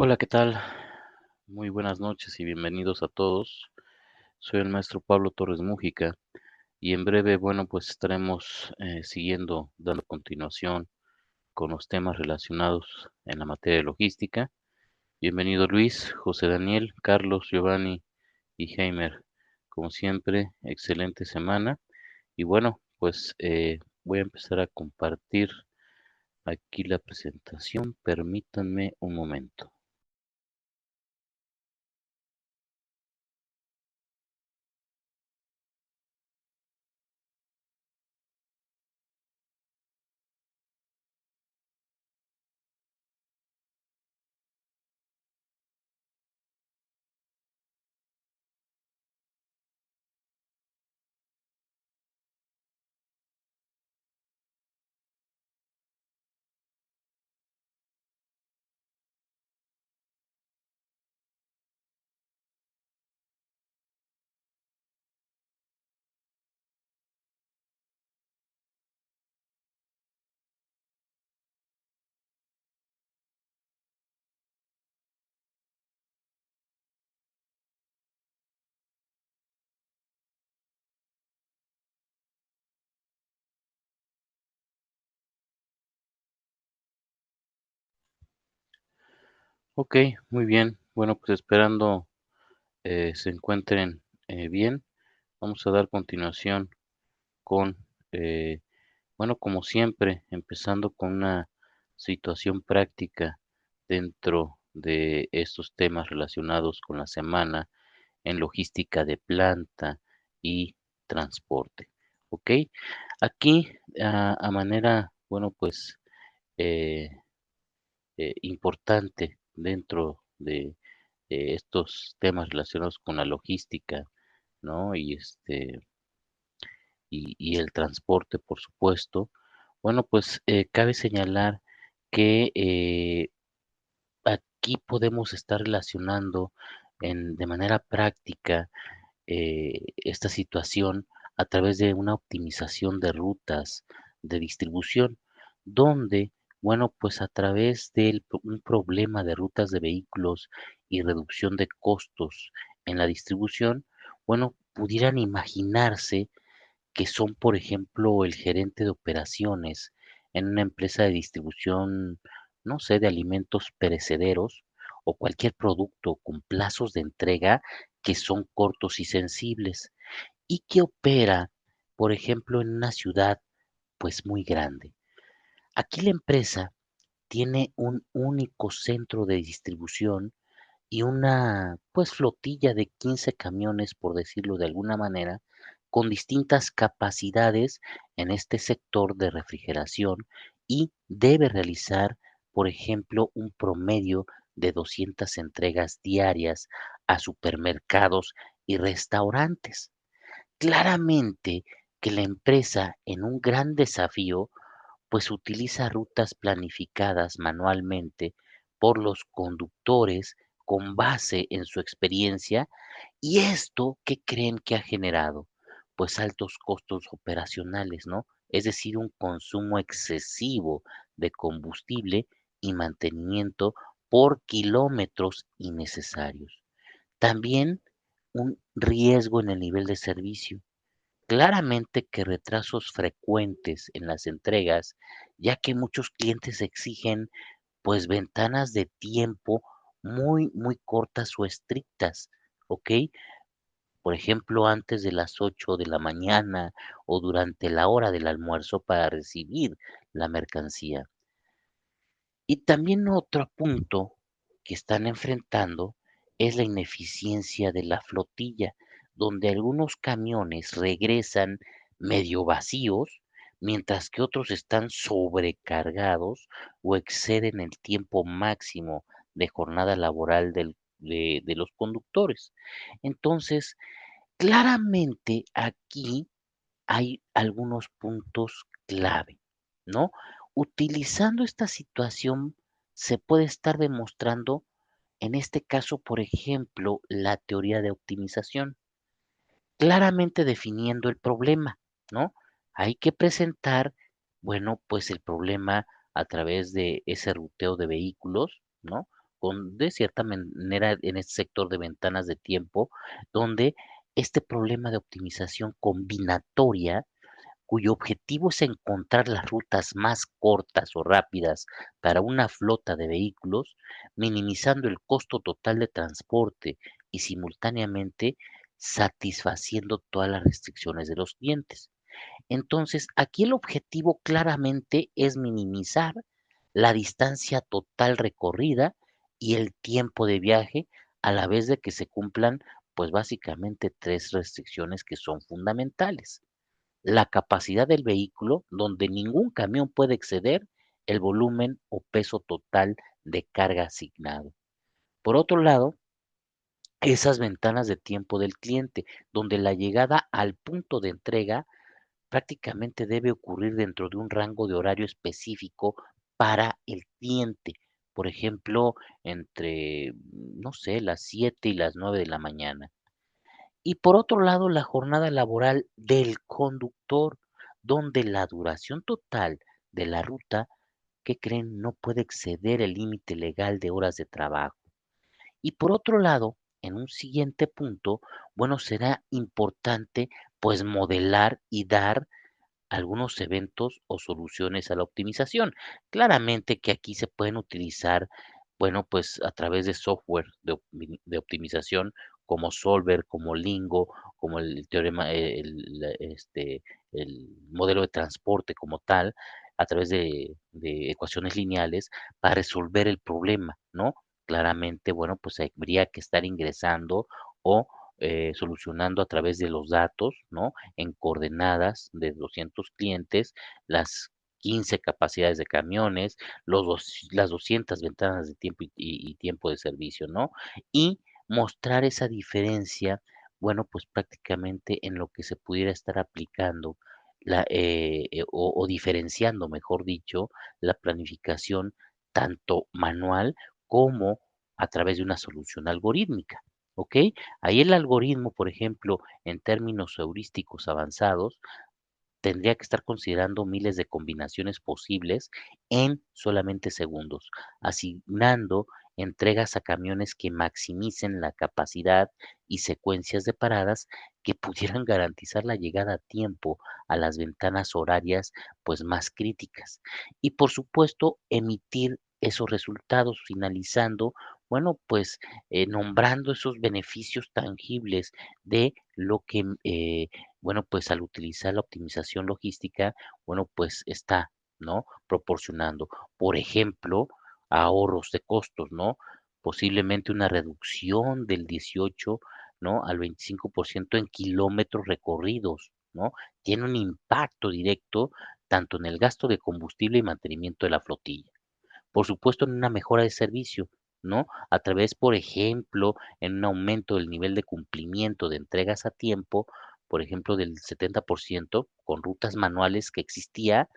Hola, ¿qué tal? Muy buenas noches y bienvenidos a todos. Soy el maestro Pablo Torres Mújica y en breve, bueno, pues estaremos siguiendo, dando continuación con los temas relacionados en la materia de logística. Bienvenido Luis, José Daniel, Carlos, Giovanni y Heimer. Como siempre, excelente semana. Y bueno, pues voy a empezar a compartir aquí la presentación. Permítanme un momento. Ok, muy bien. Bueno, pues esperando se encuentren bien, vamos a dar continuación con, eh, bueno, como siempre, empezando con una situación práctica dentro de estos temas relacionados con la semana en logística de planta y transporte. Ok, aquí a manera, bueno, pues eh, importante dentro de estos temas relacionados con la logística, ¿no? Y el transporte, por supuesto. Bueno, pues cabe señalar que aquí podemos estar relacionando de manera práctica esta situación a través de una optimización de rutas de distribución, donde, bueno, pues a través de un problema de rutas de vehículos y reducción de costos en la distribución, bueno, pudieran imaginarse que son, por ejemplo, el gerente de operaciones en una empresa de distribución, no sé, de alimentos perecederos o cualquier producto con plazos de entrega que son cortos y sensibles y que opera, por ejemplo, en una ciudad pues muy grande. Aquí la empresa tiene un único centro de distribución y una pues flotilla de 15 camiones, por decirlo de alguna manera, con distintas capacidades en este sector de refrigeración y debe realizar, por ejemplo, un promedio de 200 entregas diarias a supermercados y restaurantes. Claramente que la empresa en un gran desafío pues utiliza rutas planificadas manualmente por los conductores con base en su experiencia. ¿Y esto qué creen que ha generado? Pues altos costos operacionales, ¿no? Es decir, un consumo excesivo de combustible y mantenimiento por kilómetros innecesarios. También un riesgo en el nivel de servicio. Claramente que retrasos frecuentes en las entregas, ya que muchos clientes exigen pues ventanas de tiempo muy cortas o estrictas, ¿ok? Por ejemplo, antes de las 8 de la mañana o durante la hora del almuerzo para recibir la mercancía. Y también otro punto que están enfrentando es la ineficiencia de la flotilla, donde algunos camiones regresan medio vacíos, mientras que otros están sobrecargados o exceden el tiempo máximo de jornada laboral de los conductores. Entonces, claramente aquí hay algunos puntos clave, ¿no? Utilizando esta situación se puede estar demostrando, en este caso, por ejemplo, la teoría de optimización, claramente definiendo el problema, ¿no? Hay que presentar, bueno, pues el problema a través de ese ruteo de vehículos, ¿no? de cierta manera en este sector de ventanas de tiempo, donde este problema de optimización combinatoria, cuyo objetivo es encontrar las rutas más cortas o rápidas para una flota de vehículos, minimizando el costo total de transporte y simultáneamente satisfaciendo todas las restricciones de los clientes. Entonces, aquí el objetivo claramente es minimizar la distancia total recorrida y el tiempo de viaje, a la vez de que se cumplan, pues básicamente tres restricciones que son fundamentales: la capacidad del vehículo, donde ningún camión puede exceder el volumen o peso total de carga asignado. Por otro lado, esas ventanas de tiempo del cliente, donde la llegada al punto de entrega prácticamente debe ocurrir dentro de un rango de horario específico para el cliente. Por ejemplo, entre, no sé, las 7 y las 9 de la mañana. Y por otro lado, la jornada laboral del conductor, donde la duración total de la ruta, ¿qué creen? No puede exceder el límite legal de horas de trabajo. Y por otro lado, en un siguiente punto, bueno, será importante pues modelar y dar algunos eventos o soluciones a la optimización. Claramente que aquí se pueden utilizar, bueno, pues a través de software de optimización como Solver, como Lingo, como el teorema, el modelo de transporte como tal, a través de ecuaciones lineales para resolver el problema, ¿no? Claramente, bueno, pues habría que estar ingresando o solucionando a través de los datos, ¿no? En coordenadas de 200 clientes, las 15 capacidades de camiones, las 200 ventanas de tiempo y tiempo de servicio, ¿no? Y mostrar esa diferencia, bueno, pues prácticamente en lo que se pudiera estar aplicando o diferenciando, mejor dicho, la planificación tanto manual como a través de una solución algorítmica. ¿Ok? Ahí el algoritmo, por ejemplo, en términos heurísticos avanzados, tendría que estar considerando miles de combinaciones posibles en solamente segundos, asignando entregas a camiones que maximicen la capacidad y secuencias de paradas que pudieran garantizar la llegada a tiempo a las ventanas horarias pues más críticas. Y por supuesto, emitir esos resultados finalizando, bueno, pues nombrando esos beneficios tangibles de lo que bueno, pues al utilizar la optimización logística, bueno, pues está, ¿no? Proporcionando, por ejemplo, ahorros de costos, ¿no? Posiblemente una reducción del 18, ¿no? Al 25% en kilómetros recorridos, ¿no? Tiene un impacto directo tanto en el gasto de combustible y mantenimiento de la flotilla. Por supuesto, en una mejora de servicio, ¿no? A través, por ejemplo, en un aumento del nivel de cumplimiento de entregas a tiempo, por ejemplo, del 70% con rutas manuales que existía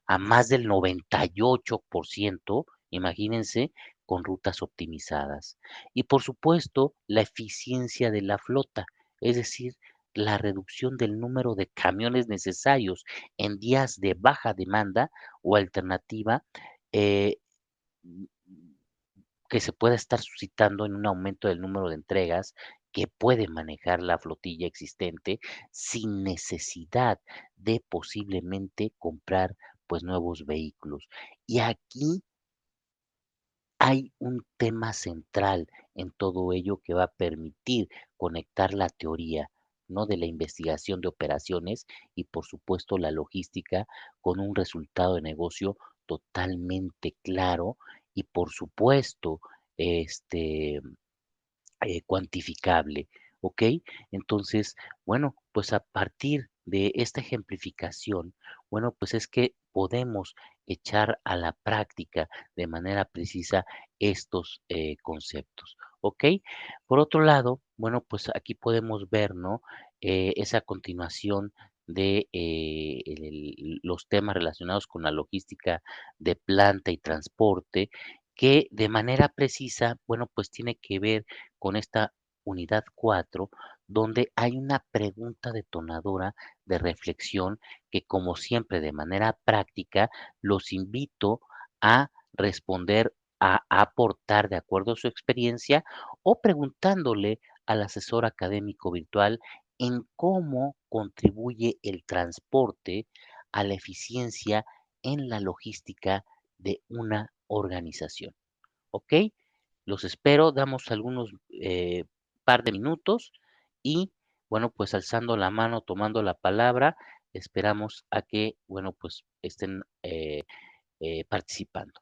a más del 98%, imagínense, con rutas optimizadas. Y por supuesto, la eficiencia de la flota, es decir, la reducción del número de camiones necesarios en días de baja demanda o alternativa, eh, que se pueda estar suscitando en un aumento del número de entregas que puede manejar la flotilla existente sin necesidad de posiblemente comprar pues nuevos vehículos. Y aquí hay un tema central en todo ello que va a permitir conectar la teoría, ¿no? De la investigación de operaciones y, por supuesto, la logística con un resultado de negocio totalmente claro y, por supuesto, este, cuantificable, ¿ok? Entonces, bueno, pues a partir de esta ejemplificación, bueno, pues es que podemos echar a la práctica de manera precisa estos conceptos, ¿ok? Por otro lado, bueno, pues aquí podemos ver, ¿no? Esa continuación de los temas relacionados con la logística de planta y transporte, que de manera precisa, bueno, pues tiene que ver con esta unidad 4 donde hay una pregunta detonadora de reflexión que, como siempre, de manera práctica, los invito a responder a aportar de acuerdo a su experiencia o preguntándole al asesor académico virtual en cómo contribuye el transporte a la eficiencia en la logística de una organización. ¿Ok? Los espero, damos algunos par de minutos y bueno, pues alzando la mano, tomando la palabra, esperamos a que, bueno, pues estén participando.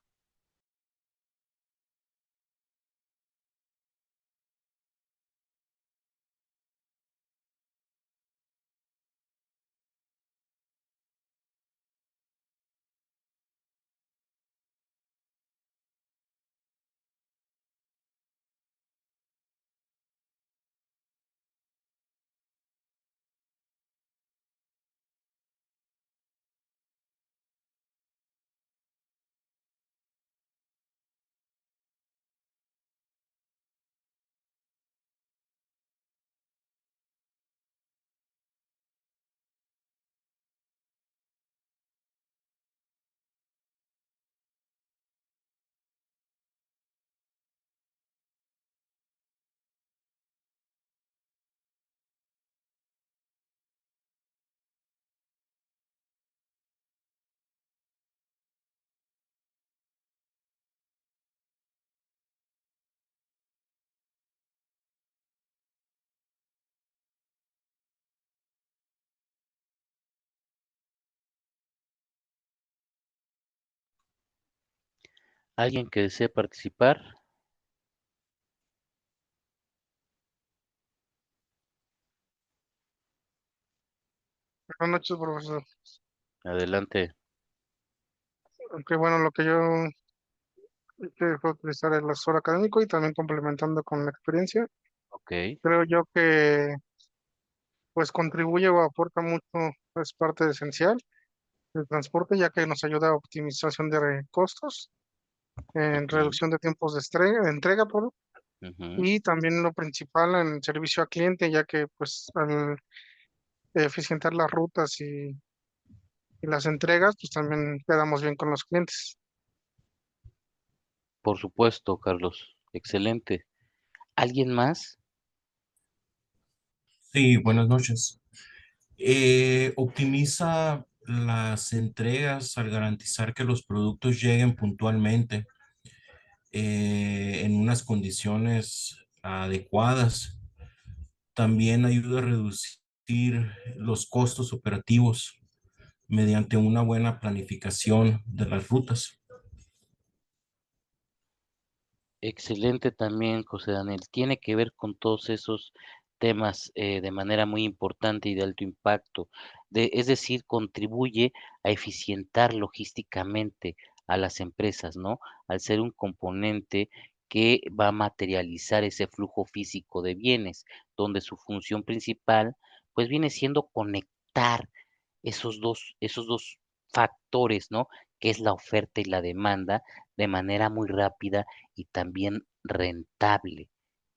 ¿Alguien que desee participar? Buenas noches, profesor. Adelante. Aunque bueno, lo que yo quiero utilizar el asesor académico y también complementando con la experiencia, Ok, creo yo que pues contribuye o aporta mucho, es parte esencial del transporte, ya que nos ayuda a optimización de costos, en ujú, reducción de tiempos de entrega, perdón, ujú. y también lo principal en servicio al cliente, ya que pues al eficientar las rutas y las entregas, pues también quedamos bien con los clientes. Por supuesto, Carlos. Excelente. ¿Alguien más? Sí, buenas noches. Optimiza las entregas al garantizar que los productos lleguen puntualmente en unas condiciones adecuadas. También ayuda a reducir los costos operativos mediante una buena planificación de las rutas. Excelente también, José Daniel. Tiene que ver con todos esos temas de manera muy importante y de alto impacto. Es decir, contribuye a eficientar logísticamente a las empresas, ¿no? Al ser un componente que va a materializar ese flujo físico de bienes, donde su función principal, pues viene siendo conectar esos dos factores, ¿no? Que es la oferta y la demanda de manera muy rápida y también rentable,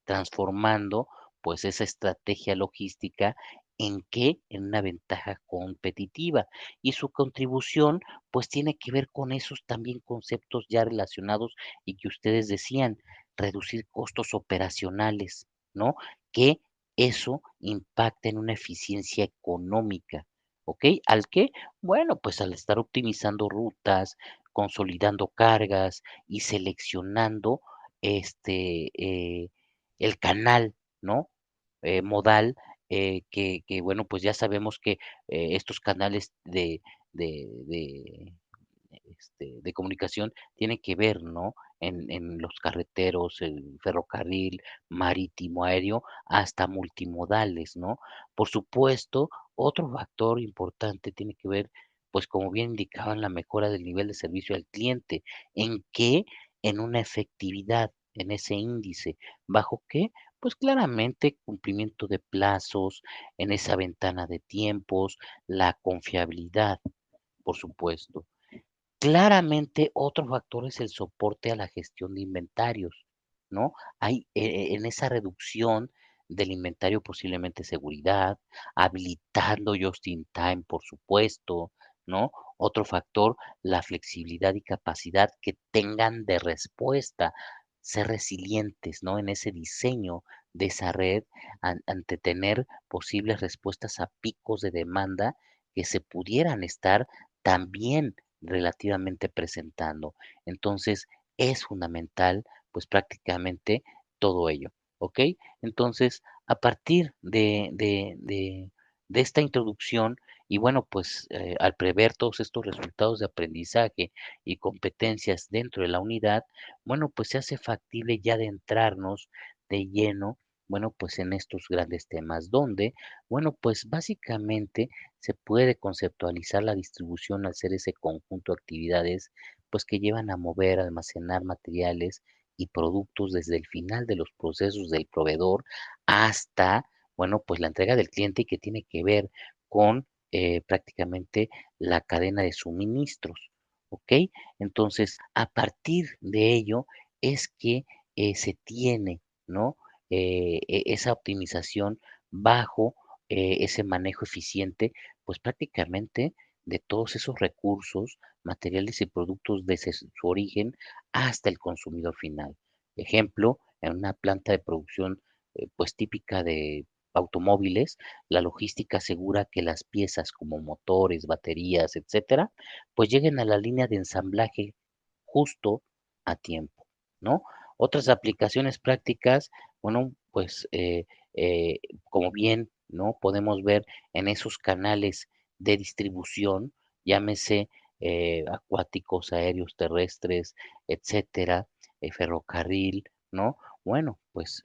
transformando pues esa estrategia logística en qué, en una ventaja competitiva. Y su contribución pues tiene que ver con esos también conceptos ya relacionados y que ustedes decían, reducir costos operacionales, ¿no? Que eso impacta en una eficiencia económica. ¿Ok? ¿Al qué? Bueno, pues al estar optimizando rutas, consolidando cargas y seleccionando este, el canal, ¿no? Modal, que, bueno, pues ya sabemos que estos canales de comunicación tienen que ver, ¿no? En los carreteros, el ferrocarril, marítimo, aéreo, hasta multimodales, ¿no? Por supuesto, otro factor importante tiene que ver, pues como bien indicaban, la mejora del nivel de servicio al cliente. ¿En qué? En una efectividad, en ese índice. ¿Bajo qué? Pues claramente cumplimiento de plazos, en esa ventana de tiempos, la confiabilidad, por supuesto. Claramente, otro factor es el soporte a la gestión de inventarios, ¿no? Hay en esa reducción del inventario posiblemente seguridad, habilitando just in time, por supuesto, ¿no? Otro factor, la flexibilidad y capacidad que tengan de respuesta, ser resilientes, ¿no? En ese diseño de esa red, ante tener posibles respuestas a picos de demanda que se pudieran estar también relativamente presentando. Entonces, es fundamental, pues prácticamente todo ello, ¿ok? Entonces, a partir de esta introducción, y bueno, pues al prever todos estos resultados de aprendizaje y competencias dentro de la unidad, bueno, pues se hace factible ya adentrarnos de lleno, bueno, pues en estos grandes temas, donde, bueno, pues básicamente se puede conceptualizar la distribución al ser ese conjunto de actividades, pues que llevan a mover, almacenar materiales y productos desde el final de los procesos del proveedor hasta, bueno, pues la entrega del cliente y que tiene que ver con prácticamente la cadena de suministros, ¿ok? Entonces, a partir de ello es que se tiene, ¿no? Esa optimización bajo ese manejo eficiente, pues prácticamente de todos esos recursos, materiales y productos desde su origen hasta el consumidor final. Ejemplo, en una planta de producción pues típica de automóviles, la logística asegura que las piezas como motores, baterías, etcétera, pues lleguen a la línea de ensamblaje justo a tiempo, ¿no? Otras aplicaciones prácticas, bueno, pues como bien, ¿no? Podemos ver en esos canales de distribución, llámese acuáticos, aéreos, terrestres, etcétera, ferrocarril, ¿no? Bueno, pues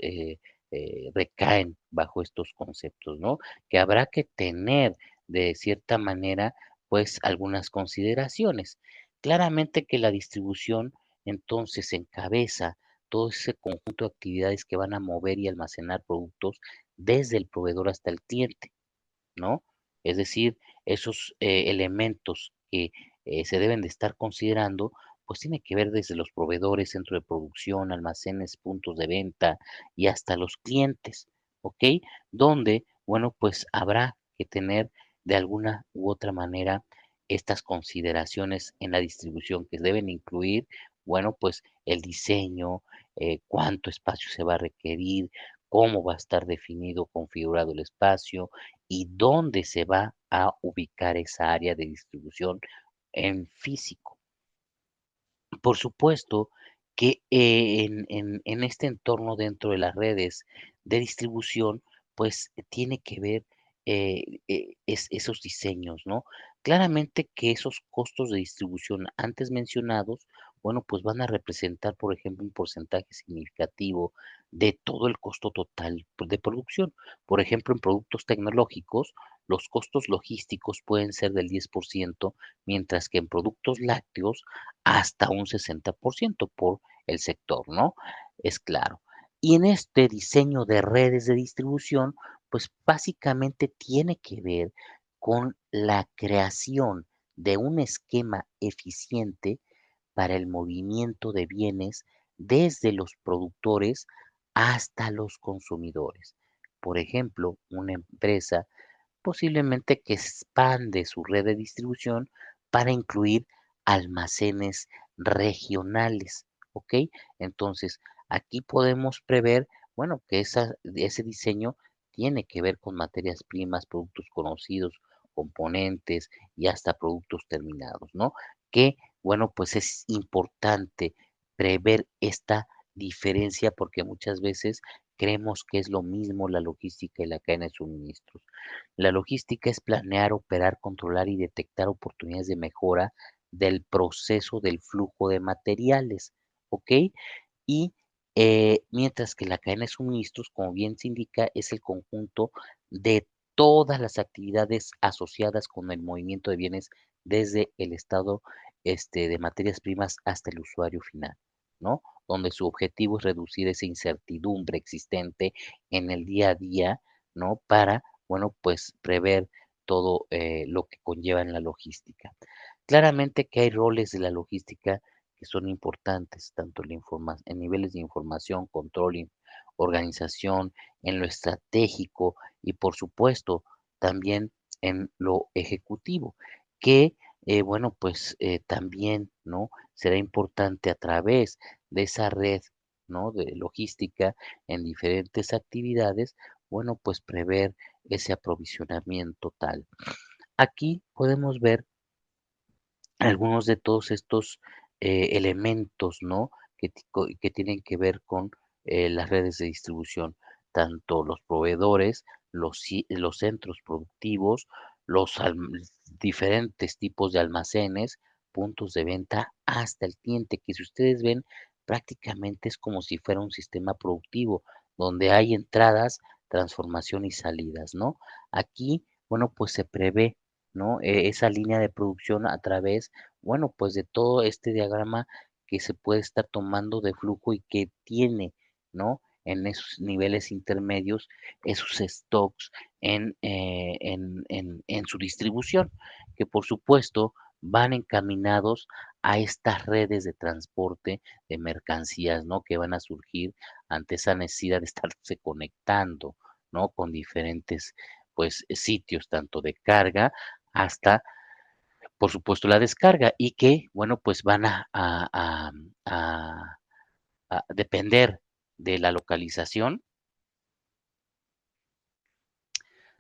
recaen bajo estos conceptos, ¿no? Que habrá que tener de cierta manera, pues algunas consideraciones. Claramente que la distribución entonces encabeza todo ese conjunto de actividades que van a mover y almacenar productos desde el proveedor hasta el cliente, ¿no? Es decir, esos elementos que se deben de estar considerando, pues tiene que ver desde los proveedores, centro de producción, almacenes, puntos de venta y hasta los clientes, ¿ok? Donde, bueno, pues habrá que tener de alguna u otra manera estas consideraciones en la distribución que deben incluir, bueno, pues el diseño, cuánto espacio se va a requerir, cómo va a estar definido, configurado el espacio, y dónde se va a ubicar esa área de distribución en físico. Por supuesto que en este entorno dentro de las redes de distribución, pues tiene que ver esos diseños, ¿no? Claramente que esos costos de distribución antes mencionados, bueno, pues van a representar, por ejemplo, un porcentaje significativo de todo el costo total de producción. Por ejemplo, en productos tecnológicos, los costos logísticos pueden ser del 10%, mientras que en productos lácteos hasta un 60% por el sector, ¿no? Es claro. Y en este diseño de redes de distribución, pues básicamente tiene que ver con la creación de un esquema eficiente para el movimiento de bienes desde los productores hasta los consumidores. Por ejemplo, una empresa posiblemente que expande su red de distribución para incluir almacenes regionales, ¿ok? Entonces, aquí podemos prever, bueno, que ese diseño tiene que ver con materias primas, productos conocidos, componentes y hasta productos terminados, ¿no? Que, bueno, pues es importante prever esta diferencia porque muchas veces creemos que es lo mismo la logística y la cadena de suministros. La logística es planear, operar, controlar y detectar oportunidades de mejora del proceso del flujo de materiales, ¿ok? Y mientras que la cadena de suministros, como bien se indica, es el conjunto de todas las actividades asociadas con el movimiento de bienes desde el estado de materias primas hasta el usuario final, ¿no? Donde su objetivo es reducir esa incertidumbre existente en el día a día, ¿no? Para, bueno, pues prever todo lo que conlleva en la logística. Claramente que hay roles de la logística que son importantes, tanto en niveles de información, control, organización, en lo estratégico y por supuesto también en lo ejecutivo, que bueno, pues también, ¿no? Será importante a través de esa red, ¿no? De logística en diferentes actividades, bueno, pues prever ese aprovisionamiento tal. Aquí podemos ver algunos de todos estos elementos, ¿no? Que tienen que ver con las redes de distribución, tanto los proveedores, los centros productivos, diferentes tipos de almacenes, puntos de venta, hasta el cliente, que si ustedes ven, prácticamente es como si fuera un sistema productivo, donde hay entradas, transformación y salidas, ¿no? Aquí, bueno, pues se prevé, ¿no? Esa línea de producción a través, bueno, pues de todo este diagrama que se puede estar tomando de flujo y que tiene, ¿no? En esos niveles intermedios, esos stocks en su distribución, que por supuesto van encaminados a estas redes de transporte de mercancías, ¿no? Que van a surgir ante esa necesidad de estarse conectando, ¿no? Con diferentes, pues, sitios, tanto de carga hasta, por supuesto, la descarga y que, bueno, pues van a depender de la localización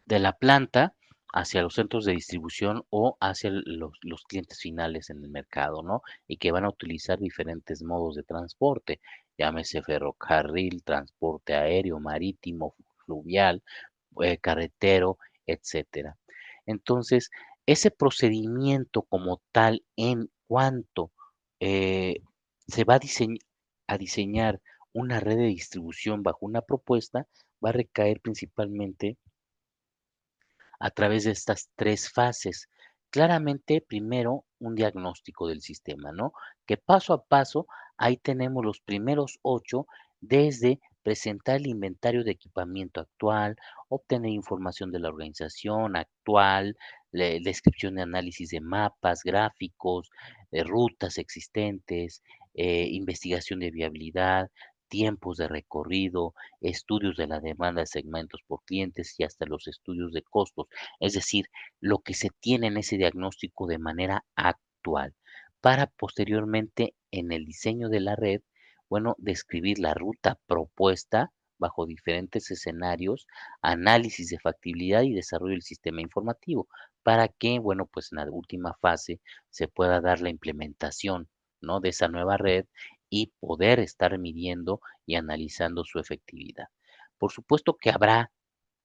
de la planta hacia los centros de distribución o hacia los clientes finales en el mercado, ¿no? Y que van a utilizar diferentes modos de transporte, llámese ferrocarril, transporte aéreo, marítimo, fluvial, carretero, etcétera. Entonces, ese procedimiento como tal en cuanto eh, se va a diseñar una red de distribución bajo una propuesta, va a recaer principalmente a través de estas tres fases. Claramente, primero, un diagnóstico del sistema, ¿no? Que paso a paso, ahí tenemos los primeros 8, desde presentar el inventario de equipamiento actual, obtener información de la organización actual, descripción de análisis de mapas, gráficos, rutas existentes, investigación de viabilidad, tiempos de recorrido, estudios de la demanda de segmentos por clientes y hasta los estudios de costos. Es decir, lo que se tiene en ese diagnóstico de manera actual para posteriormente en el diseño de la red, bueno, describir la ruta propuesta bajo diferentes escenarios, análisis de factibilidad y desarrollo del sistema informativo para que, bueno, pues en la última fase se pueda dar la implementación, ¿no? De esa nueva red y poder estar midiendo y analizando su efectividad. Por supuesto que habrá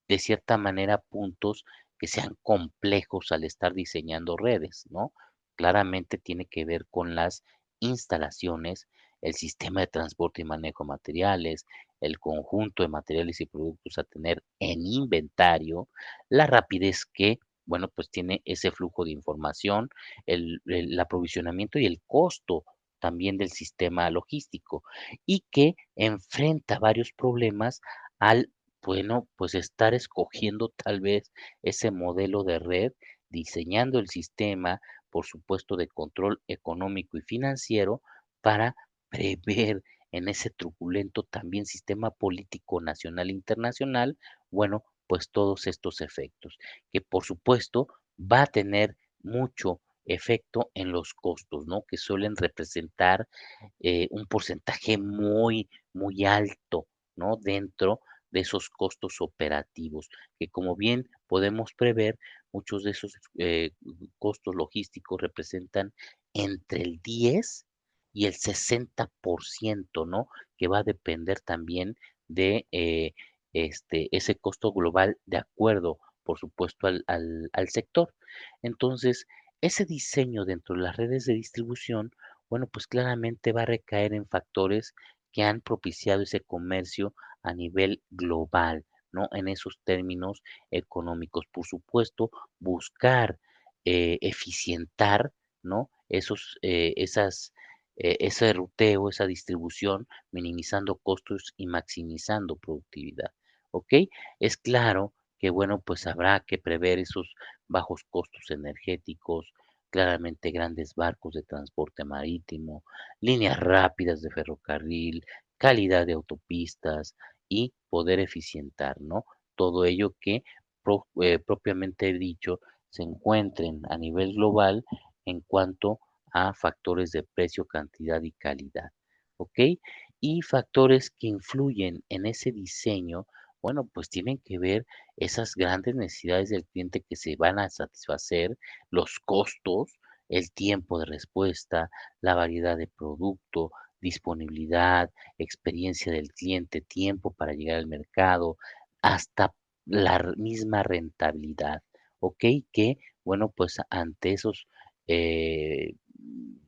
de cierta manera puntos que sean complejos al estar diseñando redes, ¿no? Claramente tiene que ver con las instalaciones, el sistema de transporte y manejo de materiales, el conjunto de materiales y productos a tener en inventario, la rapidez que, bueno, pues tiene ese flujo de información, el aprovisionamiento y el costo también del sistema logístico y que enfrenta varios problemas al, bueno, pues estar escogiendo tal vez ese modelo de red, diseñando el sistema, por supuesto, de control económico y financiero para prever en ese truculento también sistema político nacional e internacional, bueno, pues todos estos efectos, que por supuesto va a tener mucho efecto en los costos, ¿no? Que suelen representar un porcentaje muy, muy alto, ¿no? Dentro de esos costos operativos, que como bien podemos prever, muchos de esos costos logísticos representan entre el 10 y el 60%, ¿no? Que va a depender también de ese costo global de acuerdo, por supuesto, al sector. Entonces, ese diseño dentro de las redes de distribución, bueno, pues claramente va a recaer en factores que han propiciado ese comercio a nivel global, ¿no? En esos términos económicos. Por supuesto, buscar eficientar, ¿no? Ese ruteo, esa distribución, minimizando costos y maximizando productividad, ¿ok? Es claro que, bueno, pues habrá que prever esos bajos costos energéticos, claramente grandes barcos de transporte marítimo, líneas rápidas de ferrocarril, calidad de autopistas y poder eficientar, ¿no? Todo ello que propiamente dicho se encuentren a nivel global en cuanto a factores de precio, cantidad y calidad, ¿ok? Y factores que influyen en ese diseño, bueno, pues tienen que ver esas grandes necesidades del cliente que se van a satisfacer, los costos, el tiempo de respuesta, la variedad de producto, disponibilidad, experiencia del cliente, tiempo para llegar al mercado, hasta la misma rentabilidad, ¿ok? Que, bueno, pues ante eh,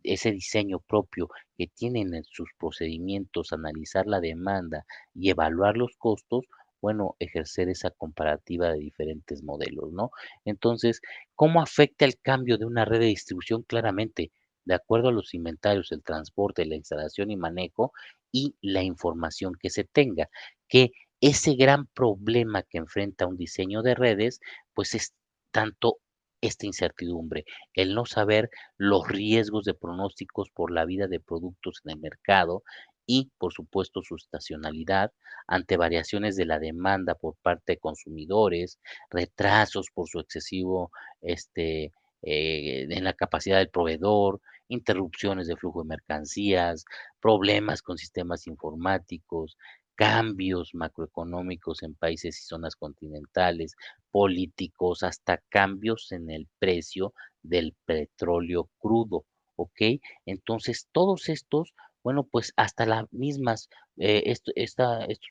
ese diseño propio que tienen en sus procedimientos, analizar la demanda y evaluar los costos, bueno, ejercer esa comparativa de diferentes modelos, ¿no? Entonces, ¿cómo afecta el cambio de una red de distribución? Claramente, de acuerdo a los inventarios, el transporte, la instalación y manejo y la información que se tenga, que ese gran problema que enfrenta un diseño de redes, pues es tanto esta incertidumbre, el no saber los riesgos de pronósticos por la vida de productos en el mercado y, por supuesto, su estacionalidad ante variaciones de la demanda por parte de consumidores, retrasos por su excesivo, este, en la capacidad del proveedor, interrupciones de flujo de mercancías, problemas con sistemas informáticos, cambios macroeconómicos en países y zonas continentales, políticos, hasta cambios en el precio del petróleo crudo, ¿ok? Entonces, todos estos, bueno, pues hasta las mismas, estos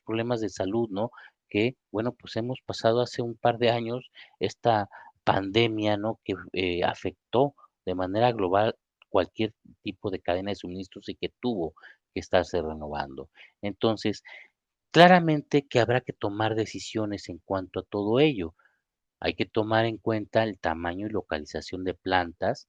problemas de salud, ¿no? Que, bueno, pues hemos pasado hace un par de años esta pandemia, ¿no? Que afectó de manera global cualquier tipo de cadena de suministros y que tuvo que estarse renovando. Entonces, claramente que habrá que tomar decisiones en cuanto a todo ello. Hay que tomar en cuenta el tamaño y localización de plantas,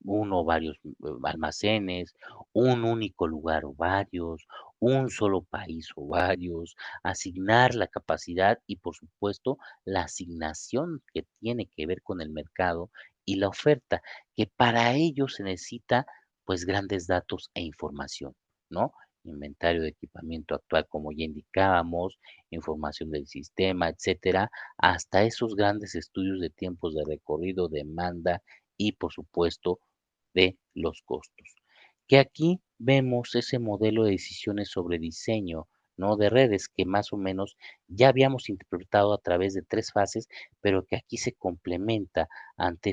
uno o varios almacenes, un único lugar o varios, un solo país o varios, asignar la capacidad y, por supuesto, la asignación que tiene que ver con el mercado y la oferta, que para ello se necesita pues grandes datos e información, ¿no? Inventario de equipamiento actual, como ya indicábamos, información del sistema, etcétera, hasta esos grandes estudios de tiempos de recorrido, demanda y, por supuesto, de los costos. Que aquí vemos ese modelo de decisiones sobre diseño, ¿no? De redes que más o menos ya habíamos interpretado a través de 3 fases, pero que aquí se complementa ante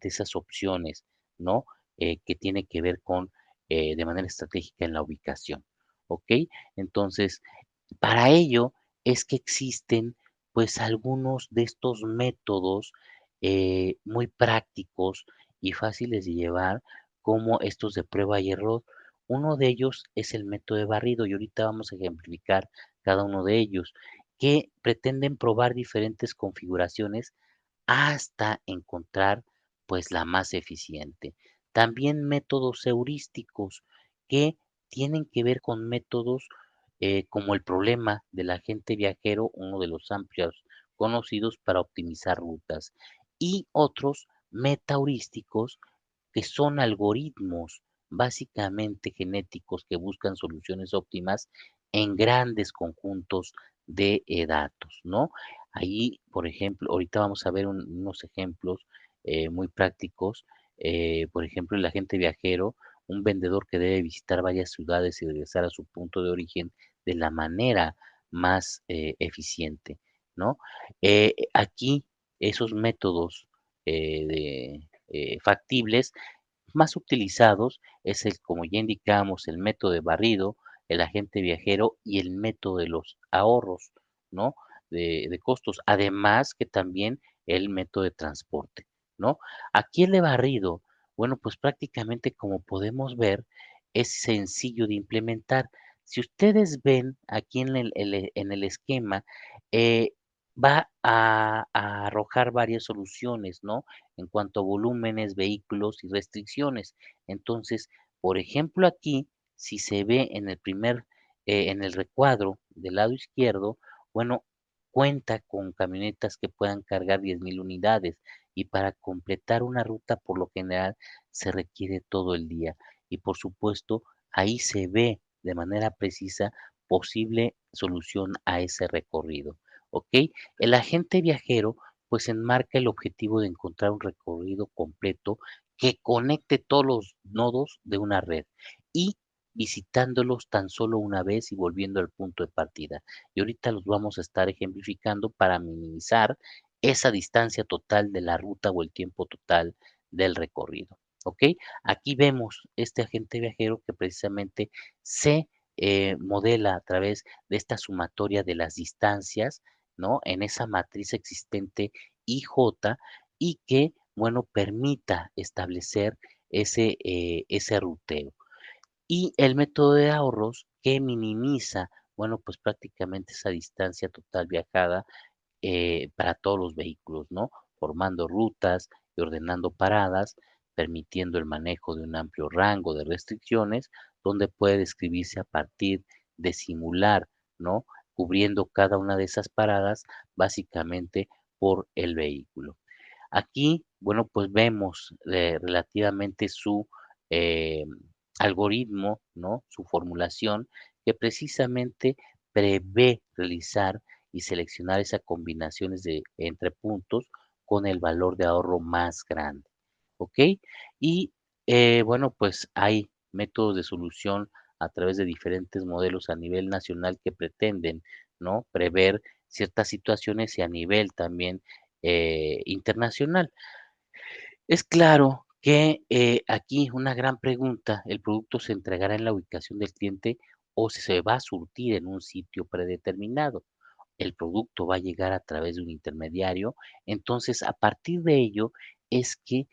esas opciones, ¿no? Que tiene que ver con, de manera estratégica en la ubicación, ¿ok? Entonces, para ello es que existen, pues, algunos de estos métodos, muy prácticos y fáciles de llevar, como estos de prueba y error. Uno de ellos es el método de barrido, y ahorita vamos a ejemplificar cada uno de ellos, que pretenden probar diferentes configuraciones hasta encontrar, pues, la más eficiente. También métodos heurísticos que tienen que ver con métodos, como el problema del agente viajero, uno de los amplios conocidos para optimizar rutas, y otros metaheurísticos que son algoritmos básicamente genéticos que buscan soluciones óptimas en grandes conjuntos de datos, ¿no? Ahí, por ejemplo, ahorita vamos a ver unos ejemplos muy prácticos. Por ejemplo, el agente viajero, un vendedor que debe visitar varias ciudades y regresar a su punto de origen de la manera más eficiente, ¿no? Aquí esos métodos factibles más utilizados es el, como ya indicamos, el método de barrido, el agente viajero y el método de los ahorros, ¿no? De costos. Además que también el método de transporte, ¿no? Aquí el de barrido, bueno, pues prácticamente como podemos ver, es sencillo de implementar. Si ustedes ven aquí en el esquema, eh, va a arrojar varias soluciones, ¿no? En cuanto a volúmenes, vehículos y restricciones. Entonces, por ejemplo, aquí, si se ve en el en el recuadro del lado izquierdo, bueno, cuenta con camionetas que puedan cargar 10,000 unidades y para completar una ruta, por lo general, se requiere todo el día. Y por supuesto, ahí se ve de manera precisa posible solución a ese recorrido, ¿ok? El agente viajero pues enmarca el objetivo de encontrar un recorrido completo que conecte todos los nodos de una red y visitándolos tan solo una vez y volviendo al punto de partida. Y ahorita los vamos a estar ejemplificando para minimizar esa distancia total de la ruta o el tiempo total del recorrido. ¿Ok? Aquí vemos este agente viajero que precisamente se modela a través de esta sumatoria de las distancias, ¿no? En esa matriz existente IJ y que, bueno, permita establecer ese ruteo. Y el método de ahorros que minimiza, bueno, pues prácticamente esa distancia total viajada para todos los vehículos, ¿no? Formando rutas y ordenando paradas, permitiendo el manejo de un amplio rango de restricciones, donde puede describirse a partir de simular, ¿no? Cubriendo cada una de esas paradas básicamente por el vehículo. Aquí, bueno, pues vemos relativamente su eh, algoritmo, ¿no? Su formulación que precisamente prevé realizar y seleccionar esas combinaciones de entre puntos con el valor de ahorro más grande, ¿ok? Y bueno, pues hay métodos de solución a través de diferentes modelos a nivel nacional que pretenden, ¿no? Prever ciertas situaciones y a nivel también internacional. Es claro que aquí una gran pregunta, ¿el producto se entregará en la ubicación del cliente o se va a surtir en un sitio predeterminado? El producto va a llegar a través de un intermediario. Entonces, a partir de ello es que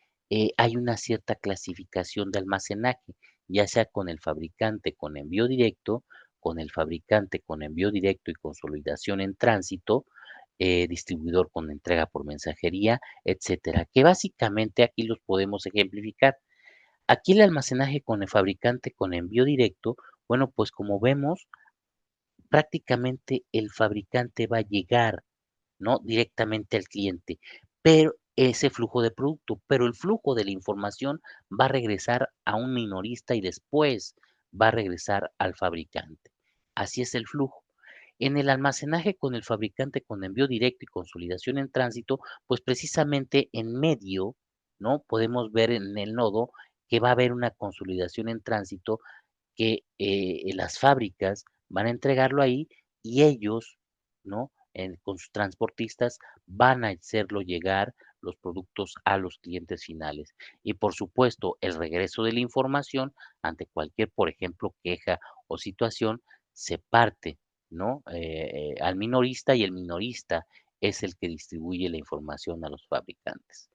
hay una cierta clasificación de almacenaje, ya sea con el fabricante con envío directo, con el fabricante con envío directo y consolidación en tránsito, distribuidor con entrega por mensajería, etcétera, que básicamente aquí los podemos ejemplificar. Aquí el almacenaje con el fabricante con envío directo, bueno, pues como vemos, prácticamente el fabricante va a llegar, ¿no? Directamente al cliente, pero ese flujo de producto, pero el flujo de la información va a regresar a un minorista y después va a regresar al fabricante. Así es el flujo. En el almacenaje con el fabricante con envío directo y consolidación en tránsito, pues precisamente en medio, ¿no? Podemos ver en el nodo que va a haber una consolidación en tránsito que las fábricas van a entregarlo ahí y ellos, ¿no? Con sus transportistas van a hacerlo llegar los productos a los clientes finales. Y por supuesto, el regreso de la información ante cualquier, por ejemplo, queja o situación, se parte, ¿no? Al minorista y el minorista es el que distribuye la información a los fabricantes.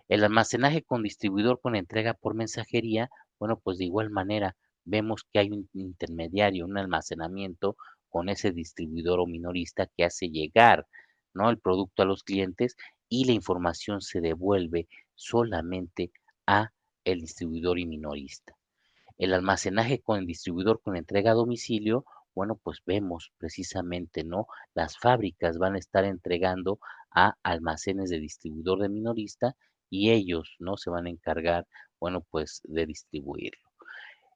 El almacenaje con distribuidor con entrega por mensajería, bueno, pues de igual manera vemos que hay un intermediario, un almacenamiento con ese distribuidor o minorista que hace llegar, ¿no? El producto a los clientes y la información se devuelve solamente a el distribuidor y minorista. El almacenaje con el distribuidor con entrega a domicilio, bueno, pues vemos precisamente, ¿no? Las fábricas van a estar entregando a almacenes de distribuidor de minorista y ellos, ¿no? Se van a encargar, bueno, pues de distribuirlo.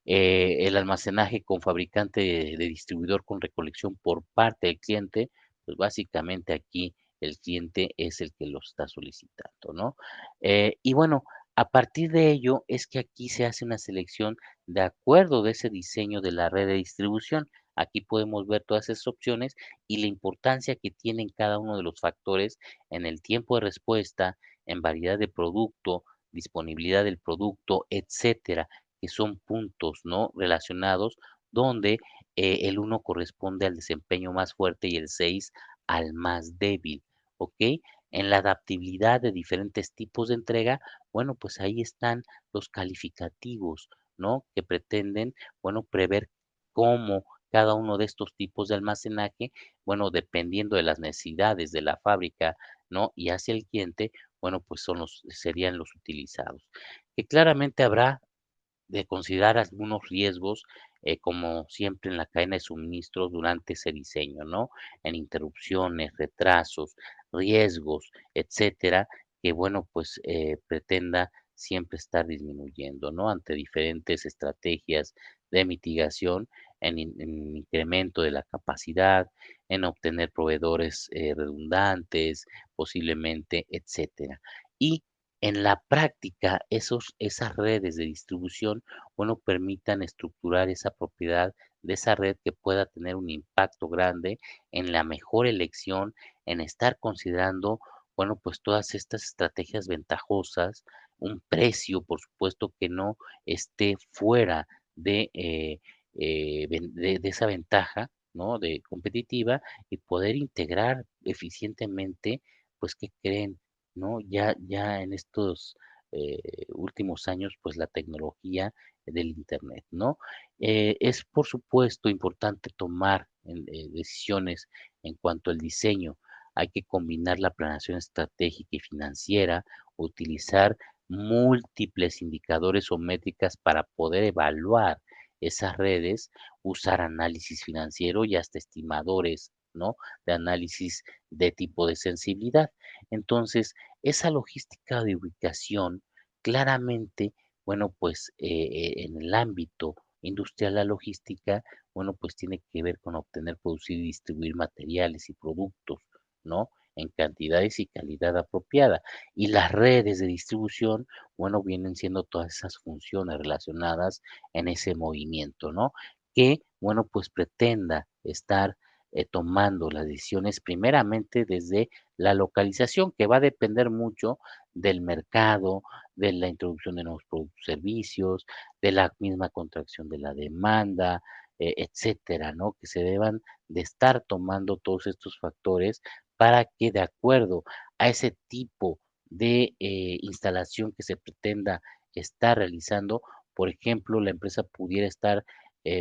El almacenaje con fabricante de distribuidor con recolección por parte del cliente, pues básicamente aquí el cliente es el que lo está solicitando, ¿no? Y bueno, a partir de ello es que aquí se hace una selección de acuerdo de ese diseño de la red de distribución. Aquí podemos ver todas esas opciones y la importancia que tienen cada uno de los factores en el tiempo de respuesta, en variedad de producto, disponibilidad del producto, etcétera, que son puntos, ¿no? Relacionados donde el uno corresponde al desempeño más fuerte y el 6 al más débil, ¿ok? En la adaptabilidad de diferentes tipos de entrega, bueno, pues ahí están los calificativos, ¿no? Que pretenden, bueno, prever cómo cada uno de estos tipos de almacenaje, bueno, dependiendo de las necesidades de la fábrica, ¿no? Y hacia el cliente, bueno, pues serían los utilizados. Que claramente habrá de considerar algunos riesgos, como siempre en la cadena de suministros durante ese diseño, ¿no? En interrupciones, retrasos, riesgos, etcétera, que bueno, pues pretenda siempre estar disminuyendo, ¿no? Ante diferentes estrategias de mitigación, en incremento de la capacidad, en obtener proveedores redundantes, posiblemente, etcétera. Y En la práctica, esas redes de distribución, bueno, permitan estructurar esa propiedad de esa red que pueda tener un impacto grande en la mejor elección, en estar considerando, bueno, pues todas estas estrategias ventajosas, un precio, por supuesto, que no esté fuera de esa ventaja, ¿no? De competitiva y poder integrar eficientemente, pues, ¿qué creen? ¿No? Ya en estos últimos años, pues la tecnología del Internet, ¿no? Es por supuesto importante tomar decisiones en cuanto al diseño. Hay que combinar la planeación estratégica y financiera, utilizar múltiples indicadores o métricas para poder evaluar esas redes, usar análisis financiero y hasta estimadores, ¿no? De análisis de tipo de sensibilidad. Entonces, esa logística de ubicación, claramente, bueno, pues en el ámbito industrial, la logística, bueno, pues tiene que ver con obtener, producir y distribuir materiales y productos, ¿no? En cantidades y calidad apropiada. Y las redes de distribución, bueno, vienen siendo todas esas funciones relacionadas en ese movimiento, ¿no? Que, bueno, pues pretenda estar tomando las decisiones primeramente desde la localización, que va a depender mucho del mercado, de la introducción de nuevos productos y servicios, de la misma contracción de la demanda, etcétera, ¿no? Que se deban de estar tomando todos estos factores para que de acuerdo a ese tipo de instalación que se pretenda estar realizando, por ejemplo, la empresa pudiera estar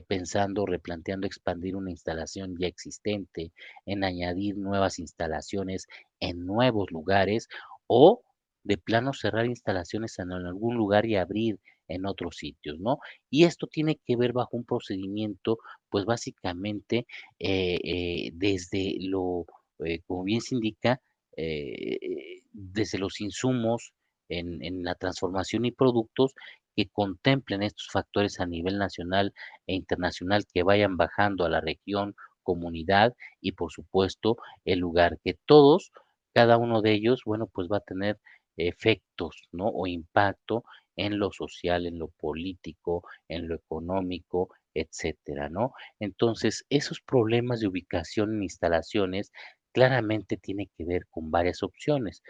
pensando, replanteando expandir una instalación ya existente, en añadir nuevas instalaciones en nuevos lugares o de plano cerrar instalaciones en algún lugar y abrir en otros sitios, ¿no? Y esto tiene que ver bajo un procedimiento, pues básicamente desde como bien se indica, desde los insumos en la transformación y productos que contemplen estos factores a nivel nacional e internacional que vayan bajando a la región, comunidad y por supuesto el lugar, que todos, cada uno de ellos, bueno, pues va a tener efectos, ¿no? O impacto en lo social, en lo político, en lo económico, etcétera, ¿no? Entonces, esos problemas de ubicación en instalaciones claramente tiene que ver con varias opciones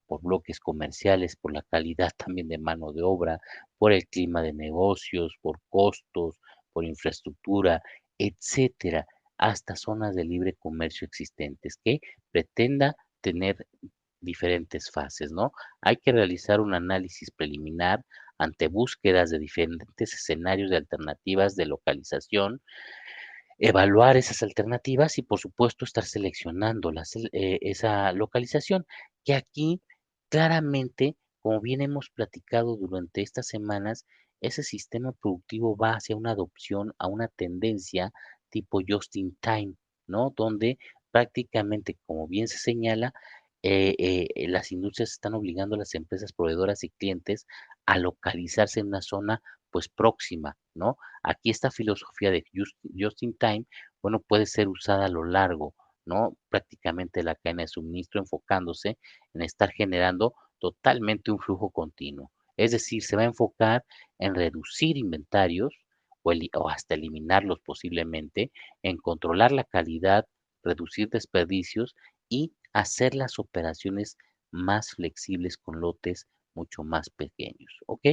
por bloques comerciales, por la calidad también de mano de obra, por el clima de negocios, por costos, por infraestructura, etcétera, hasta zonas de libre comercio existentes que pretenda tener diferentes fases, ¿no? Hay que realizar un análisis preliminar ante búsquedas de diferentes escenarios de alternativas de localización, evaluar esas alternativas y, por supuesto, estar seleccionando esa localización, que aquí claramente, como bien hemos platicado durante estas semanas, ese sistema productivo va hacia una adopción, a una tendencia tipo just in time, ¿no? Donde prácticamente, como bien se señala, las industrias están obligando a las empresas proveedoras y clientes a localizarse en una zona pues próxima, ¿no? Aquí esta filosofía de just in time, bueno, puede ser usada a lo largo, ¿no? Prácticamente la cadena de suministro enfocándose en estar generando totalmente un flujo continuo. Es decir, se va a enfocar en reducir inventarios o hasta eliminarlos posiblemente, en controlar la calidad, reducir desperdicios y hacer las operaciones más flexibles con lotes mucho más pequeños, ¿ok?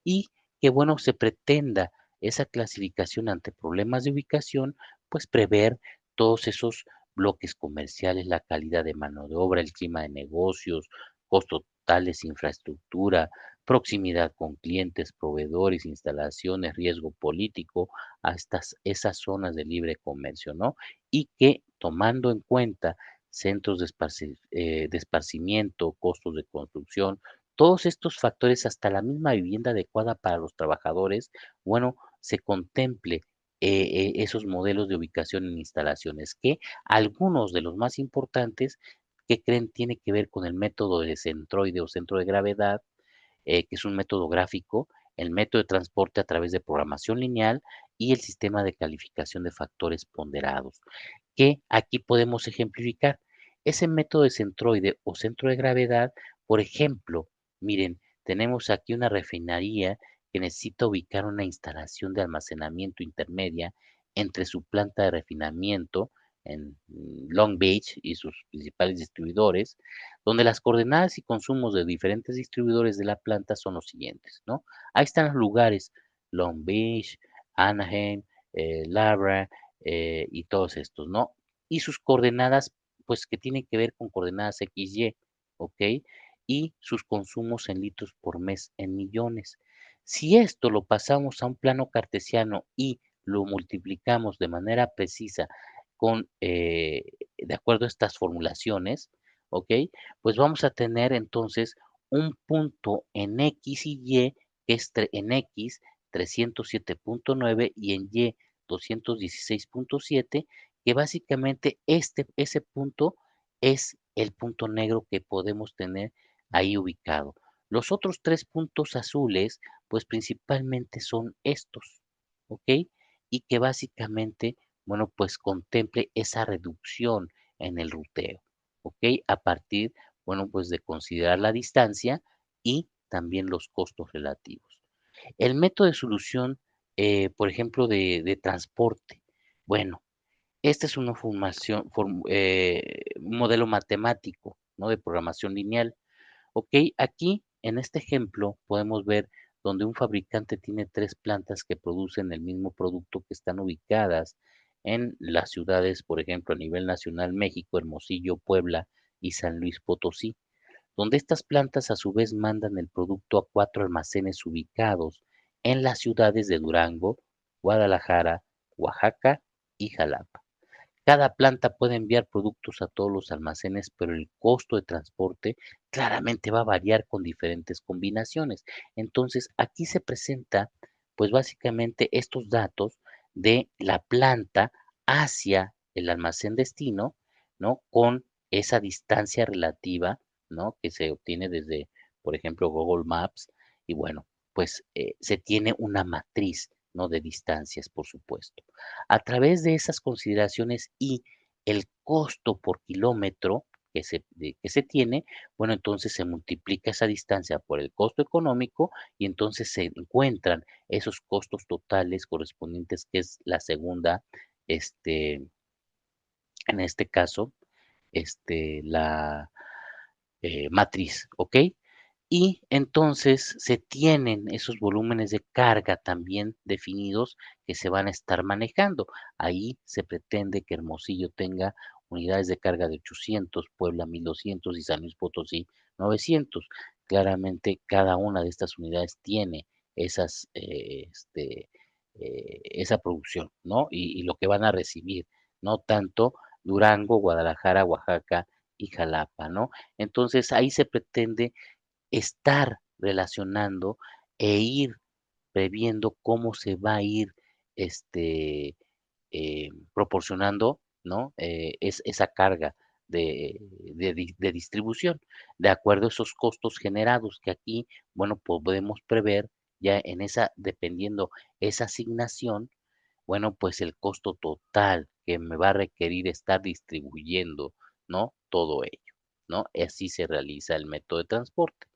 Y que bueno, se pretenda esa clasificación ante problemas de ubicación, pues prever todos esos bloques comerciales, la calidad de mano de obra, el clima de negocios, costos totales, infraestructura, proximidad con clientes, proveedores, instalaciones, riesgo político, a esas zonas de libre comercio, ¿no? Y que tomando en cuenta centros de esparcimiento, costos de construcción, todos estos factores, hasta la misma vivienda adecuada para los trabajadores, bueno, se contemple esos modelos de ubicación en instalaciones, que algunos de los más importantes que creen tiene que ver con el método de centroide o centro de gravedad, que es un método gráfico, el método de transporte a través de programación lineal y el sistema de calificación de factores ponderados, que aquí podemos ejemplificar. Ese método de centroide o centro de gravedad, por ejemplo, Miren, tenemos aquí una refinería que necesita ubicar una instalación de almacenamiento intermedia entre su planta de refinamiento en Long Beach y sus principales distribuidores, donde las coordenadas y consumos de diferentes distribuidores de la planta son los siguientes, ¿no? Ahí están los lugares, Long Beach, Anaheim, Labra, y todos estos, ¿no? Y sus coordenadas, pues que tienen que ver con coordenadas XY, ¿ok? Y sus consumos en litros por mes en millones. Si esto lo pasamos a un plano cartesiano y lo multiplicamos de manera precisa con, de acuerdo a estas formulaciones, ¿ok? Pues vamos a tener entonces un punto en X y Y, que es en X 307.9 y en Y 216.7, que básicamente ese punto es el punto negro que podemos tener ahí ubicado. Los otros 3 puntos azules, pues principalmente son estos, ¿ok? Y que básicamente, bueno, pues contemple esa reducción en el ruteo, ¿ok? A partir, bueno, pues de considerar la distancia y también los costos relativos. El método de solución, por ejemplo, de transporte. Bueno, esta es una un modelo matemático, ¿no? De programación lineal. Ok, aquí en este ejemplo podemos ver donde un fabricante tiene tres plantas que producen el mismo producto que están ubicadas en las ciudades, por ejemplo, a nivel nacional, México, Hermosillo, Puebla y San Luis Potosí, donde estas plantas a su vez mandan el producto a cuatro almacenes ubicados en las ciudades de Durango, Guadalajara, Oaxaca y Jalapa. Cada planta puede enviar productos a todos los almacenes, pero el costo de transporte claramente va a variar con diferentes combinaciones. Entonces, aquí se presenta, pues básicamente estos datos de la planta hacia el almacén destino, ¿no? Con esa distancia relativa, ¿no? Que se obtiene desde, por ejemplo, Google Maps. Y bueno, pues se tiene una matriz, ¿no? De distancias, por supuesto. A través de esas consideraciones y el costo por kilómetro que se tiene, bueno, entonces se multiplica esa distancia por el costo económico y entonces se encuentran esos costos totales correspondientes, que es la segunda, este, en este caso, la matriz, ¿ok? Y entonces se tienen esos volúmenes de carga también definidos que se van a estar manejando. Ahí se pretende que Hermosillo tenga unidades de carga de 800, Puebla 1200 y San Luis Potosí 900. Claramente cada una de estas unidades tiene esas, esa producción, ¿no? Y lo que van a recibir, no tanto Durango, Guadalajara, Oaxaca y Jalapa, ¿no? Entonces ahí se pretende estar relacionando e ir previendo cómo se va a ir, este, proporcionando, ¿no? Esa carga de distribución, de acuerdo a esos costos generados que aquí, bueno, podemos prever ya en esa, dependiendo esa asignación, bueno, pues el costo total que me va a requerir estar distribuyendo, ¿no? Todo ello, ¿no? Así se realiza el método de transporte.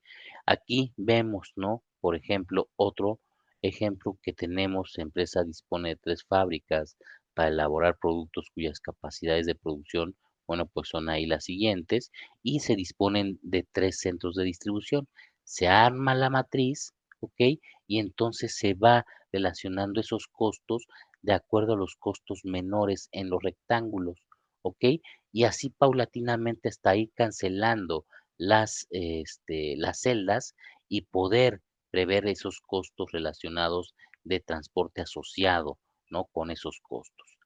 Aquí vemos, ¿no? Por ejemplo, otro ejemplo que tenemos, la empresa dispone de tres fábricas para elaborar productos cuyas capacidades de producción, bueno, pues son ahí las siguientes, y se disponen de tres centros de distribución. Se arma la matriz, ¿ok? Y entonces se va relacionando esos costos de acuerdo a los costos menores en los rectángulos, ¿ok? Y así paulatinamente hasta ir cancelando las celdas y poder prever esos costos relacionados de transporte asociado, ¿no? Con esos costos.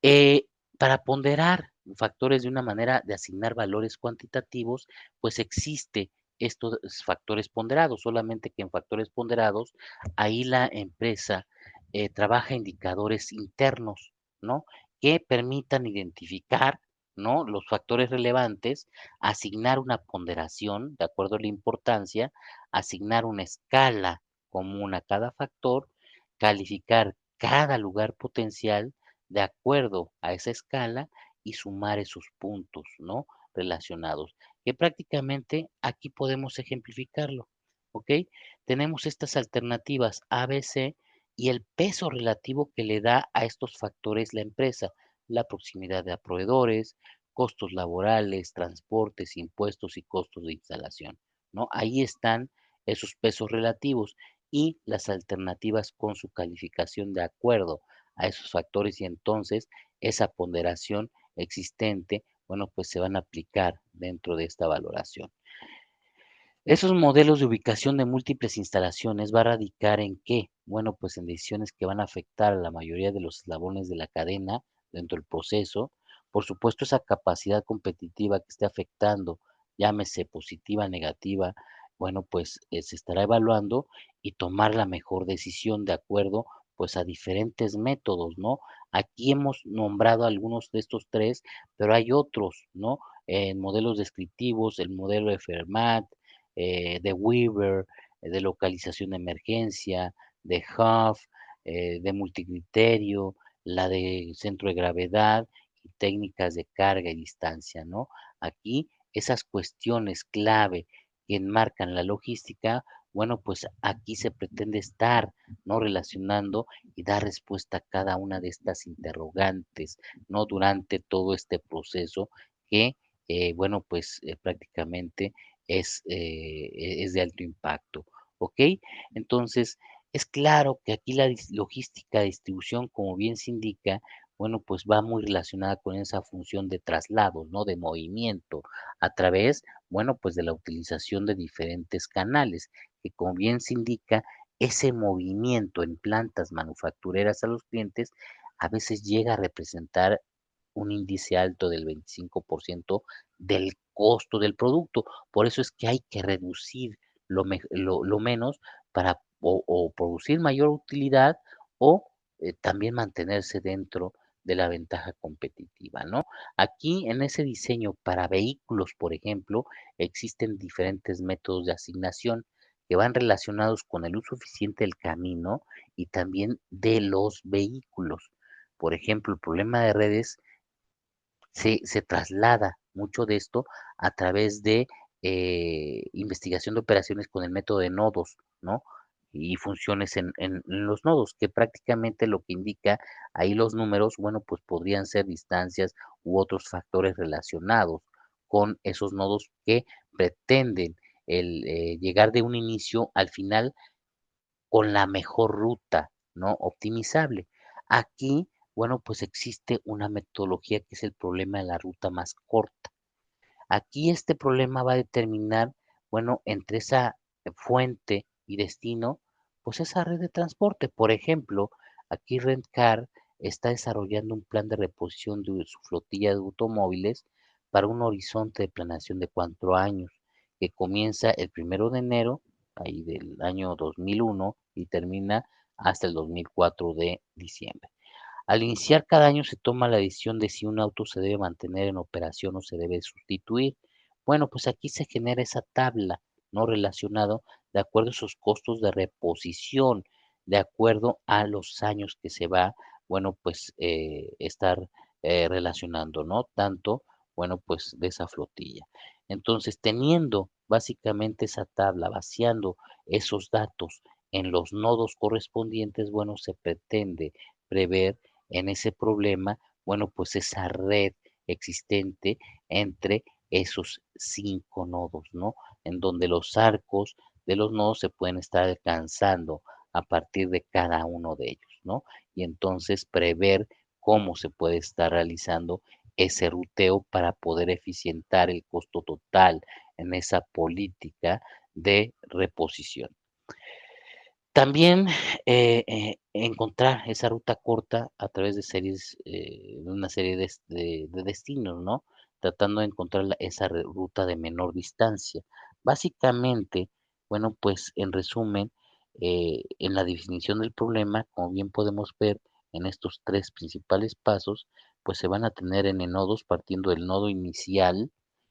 Eh, para ponderar factores de una manera de asignar valores cuantitativos, pues existe estos factores ponderados, solamente que en factores ponderados, ahí la empresa trabaja indicadores internos, ¿no? Que permitan identificar, ¿no? Los factores relevantes, asignar una ponderación de acuerdo a la importancia, asignar una escala común a cada factor, calificar cada lugar potencial de acuerdo a esa escala y sumar esos puntos, ¿no? Relacionados. que prácticamente aquí podemos ejemplificarlo, ¿ok? Tenemos estas alternativas A, B, C y el peso relativo que le da a estos factores la empresa, la proximidad de proveedores, costos laborales, transportes, impuestos y costos de instalación, ¿no? Ahí están esos pesos relativos y las alternativas con su calificación de acuerdo a esos factores y entonces esa ponderación existente, bueno, pues se van a aplicar dentro de esta valoración. Esos modelos de ubicación de múltiples instalaciones va a radicar en qué, bueno, pues en decisiones que van a afectar a la mayoría de los eslabones de la cadena dentro del proceso. Por supuesto, esa capacidad competitiva que esté afectando, llámese positiva, negativa, bueno, pues se estará evaluando y tomar la mejor decisión de acuerdo, pues a diferentes métodos, ¿no? Aquí hemos nombrado algunos de estos tres, pero hay otros, ¿no? En modelos descriptivos, el modelo de Fermat, de Weaver, de localización de emergencia, de Huff, de multicriterio, la de centro de gravedad y técnicas de carga y distancia, ¿no? Aquí esas cuestiones clave que enmarcan la logística, bueno, pues aquí se pretende estar, ¿no? Relacionando y dar respuesta a cada una de estas interrogantes, ¿no? Durante todo este proceso que, bueno, pues prácticamente es de alto impacto, ¿ok? Entonces, es claro que aquí la logística de distribución, como bien se indica, bueno, pues va muy relacionada con esa función de traslado, ¿no? De movimiento a través, bueno, pues de la utilización de diferentes canales, que como bien se indica, ese movimiento en plantas manufactureras a los clientes a veces llega a representar un índice alto del 25% del costo del producto. Por eso es que hay que reducir lo menos para o producir mayor utilidad o también mantenerse dentro de la ventaja competitiva, ¿no? Aquí en ese diseño para vehículos, por ejemplo, existen diferentes métodos de asignación que van relacionados con el uso eficiente del camino y también de los vehículos. Por ejemplo, el problema de redes se traslada mucho de esto a través de investigación de operaciones con el método de nodos, ¿no? Y funciones en los nodos, que prácticamente lo que indica ahí los números, bueno, pues podrían ser distancias u otros factores relacionados con esos nodos que pretenden llegar de un inicio al final con la mejor ruta, ¿no? Optimizable. Aquí, bueno, pues existe una metodología que es el problema de la ruta más corta. Aquí este problema va a determinar, bueno, entre esa fuente y destino, pues esa red de transporte. Por ejemplo, aquí Rentcar está desarrollando un plan de reposición de su flotilla de automóviles para un horizonte de planeación de 4 años, que comienza el 1 de enero, ahí del año 2001, y termina hasta el 2004 de diciembre. Al iniciar cada año se toma la decisión de si un auto se debe mantener en operación o se debe sustituir. Bueno, pues aquí se genera esa tabla, ¿no? Relacionado de acuerdo a esos costos de reposición, de acuerdo a los años que se va, bueno, pues estar relacionando, ¿no? Tanto, bueno, pues de esa flotilla. Entonces, teniendo básicamente esa tabla, vaciando esos datos en los nodos correspondientes, bueno, se pretende prever en ese problema, bueno, pues esa red existente entre esos 5 nodos, ¿no? En donde los arcos de los nodos se pueden estar alcanzando a partir de cada uno de ellos, ¿no? Y entonces prever cómo se puede estar realizando ese ruteo para poder eficientar el costo total en esa política de reposición. También, encontrar esa ruta corta a través de una serie de destinos, ¿no? Tratando de encontrar esa ruta de menor distancia. Básicamente, bueno, pues en resumen, en la definición del problema, como bien podemos ver en estos tres principales pasos, pues se van a tener N nodos partiendo del nodo inicial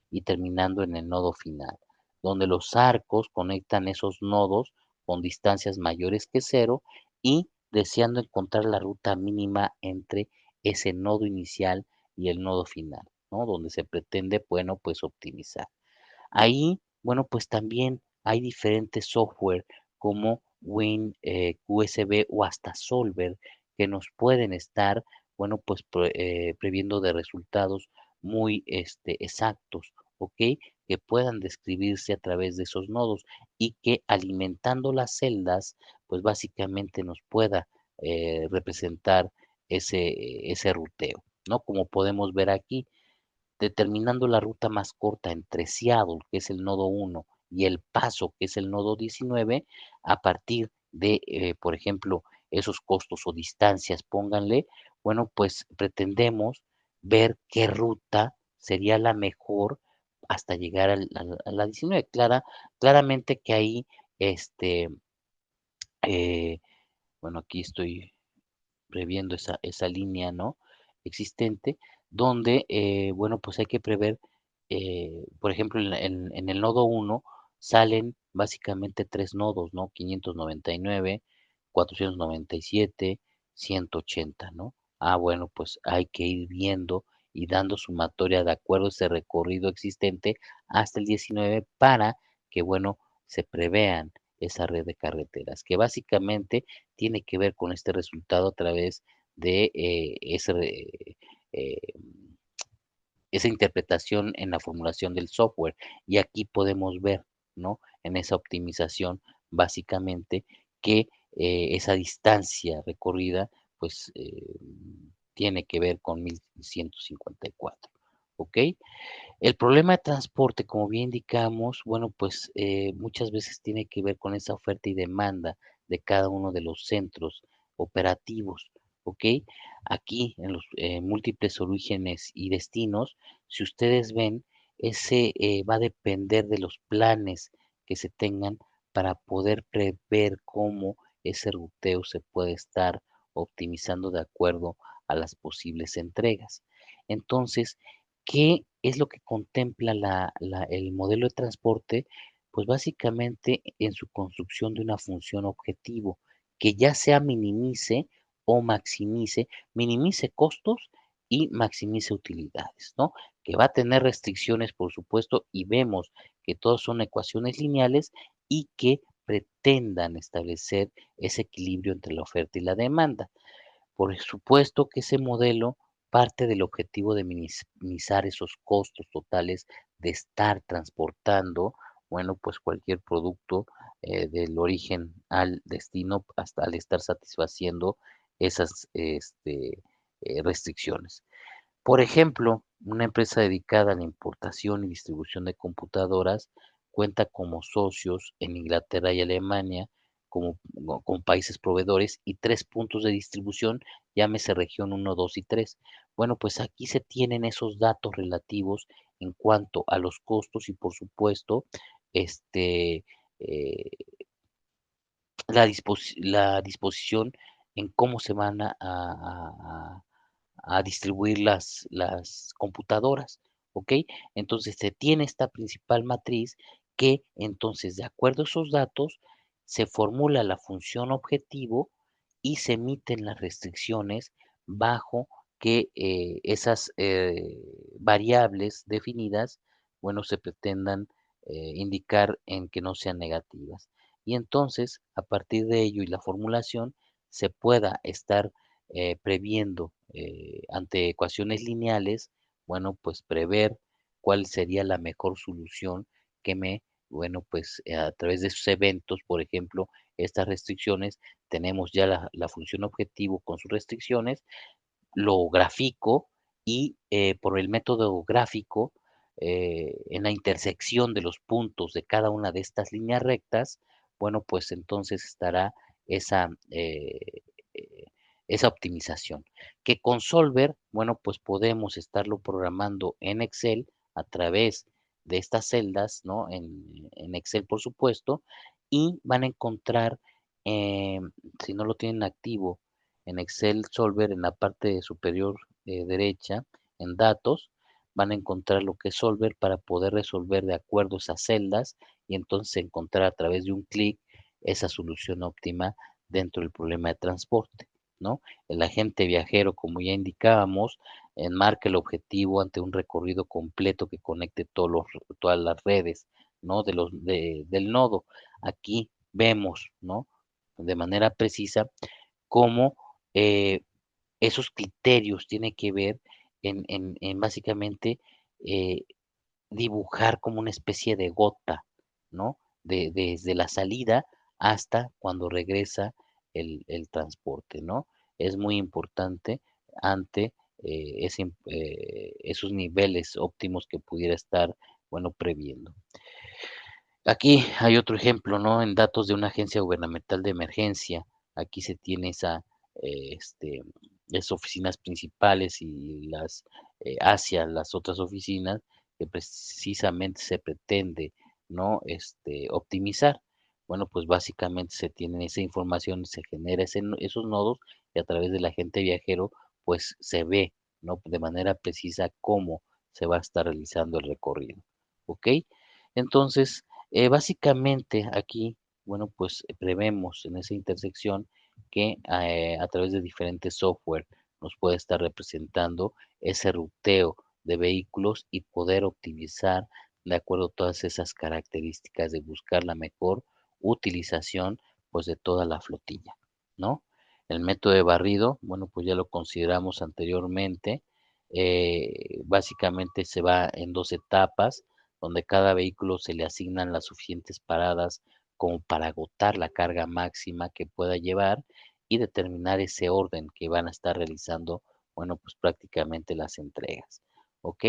y terminando en el nodo final, donde los arcos conectan esos nodos con distancias mayores que cero y deseando encontrar la ruta mínima entre ese nodo inicial y el nodo final, ¿no? Donde se pretende, bueno, pues optimizar. Ahí, bueno, pues también hay diferentes software como USB o hasta Solver que nos pueden estar, bueno, pues previendo de resultados muy exactos, ¿ok? Que puedan describirse a través de esos nodos y que alimentando las celdas, pues básicamente nos pueda representar ese ruteo, ¿no? Como podemos ver aquí, determinando la ruta más corta entre Seattle, que es el nodo 1, y El Paso, que es el nodo 19, a partir de, por ejemplo, esos costos o distancias, pónganle, bueno, pues pretendemos ver qué ruta sería la mejor hasta llegar a la 19. Claramente que ahí, este, eh, bueno, aquí estoy previendo esa línea, ¿no? Existente, donde, bueno, pues hay que prever, por ejemplo, en el nodo 1 salen básicamente 3 nodos, ¿no? 599, 497, 180, ¿no? Ah, bueno, pues hay que ir viendo y dando sumatoria de acuerdo a ese recorrido existente hasta el 19 para que, bueno, se prevean esa red de carreteras, que básicamente tiene que ver con este resultado a través de eh, esa interpretación en la formulación del software. Y aquí podemos ver, ¿no? En esa optimización, básicamente, que esa distancia recorrida, pues, tiene que ver con 1154, ¿ok? El problema de transporte, como bien indicamos, bueno, pues muchas veces tiene que ver con esa oferta y demanda de cada uno de los centros operativos, ¿ok? Aquí en los múltiples orígenes y destinos, si ustedes ven, ese va a depender de los planes que se tengan para poder prever cómo ese ruteo se puede estar optimizando de acuerdo a las posibles entregas. Entonces, ¿qué es lo que contempla el modelo de transporte? Pues básicamente en su construcción de una función objetivo, que ya sea minimice o maximice, minimice costos y maximice utilidades, ¿no? Que va a tener restricciones, por supuesto, y vemos que todos son ecuaciones lineales y que pretendan establecer ese equilibrio entre la oferta y la demanda. Por supuesto que ese modelo parte del objetivo de minimizar esos costos totales de estar transportando, bueno, pues cualquier producto del origen al destino hasta al estar satisfaciendo esas restricciones. Por ejemplo, una empresa dedicada a la importación y distribución de computadoras cuenta como socios en Inglaterra y Alemania con países proveedores y 3 puntos de distribución, llámese región 1, 2 y 3. Bueno, pues aquí se tienen esos datos relativos en cuanto a los costos y por supuesto, este, eh, la disposición en cómo se van a distribuir las computadoras, ¿ok? Entonces se tiene esta principal matriz que entonces de acuerdo a esos datos se formula la función objetivo y se emiten las restricciones bajo que esas variables definidas, bueno, se pretendan indicar en que no sean negativas. Y entonces, a partir de ello y la formulación, se pueda estar previendo ante ecuaciones lineales, bueno, pues prever cuál sería la mejor solución que bueno, pues a través de esos eventos, por ejemplo, estas restricciones, tenemos ya la función objetivo con sus restricciones, lo grafico y por el método gráfico, en la intersección de los puntos de cada una de estas líneas rectas, bueno, pues entonces estará esa, eh, esa optimización. Que con Solver, bueno, pues podemos estarlo programando en Excel a través de estas celdas, ¿no? En Excel, por supuesto, y van a encontrar, si no lo tienen activo, en Excel Solver, en la parte superior derecha, en datos, van a encontrar lo que es Solver para poder resolver de acuerdo a esas celdas y entonces encontrar a través de un clic esa solución óptima dentro del problema de transporte, ¿no? El agente viajero, como ya indicábamos, enmarca el objetivo ante un recorrido completo que conecte todas las redes, ¿no? Del nodo. Aquí vemos, ¿no? De manera precisa cómo esos criterios tienen que ver en básicamente eh, dibujar como una especie de gota, ¿no? Desde la salida hasta cuando regresa el transporte, ¿no? Es muy importante ante esos niveles óptimos que pudiera estar, bueno, previendo. Aquí hay otro ejemplo, ¿no? En datos de una agencia gubernamental de emergencia, aquí se tiene esas oficinas principales y hacia las otras oficinas que precisamente se pretende, ¿no? Optimizar. Bueno, pues básicamente se tiene esa información, se genera esos nodos y a través del agente viajero, pues se ve, ¿no? De manera precisa cómo se va a estar realizando el recorrido, ¿ok? Entonces, básicamente aquí, bueno, pues prevemos en esa intersección que a través de diferentes software nos puede estar representando ese ruteo de vehículos y poder optimizar de acuerdo a todas esas características de buscar la mejor utilización pues de toda la flotilla, ¿no? El método de barrido, bueno, pues ya lo consideramos anteriormente, básicamente se va en dos etapas, donde cada vehículo se le asignan las suficientes paradas como para agotar la carga máxima que pueda llevar y determinar ese orden que van a estar realizando, bueno, pues prácticamente las entregas, ¿ok?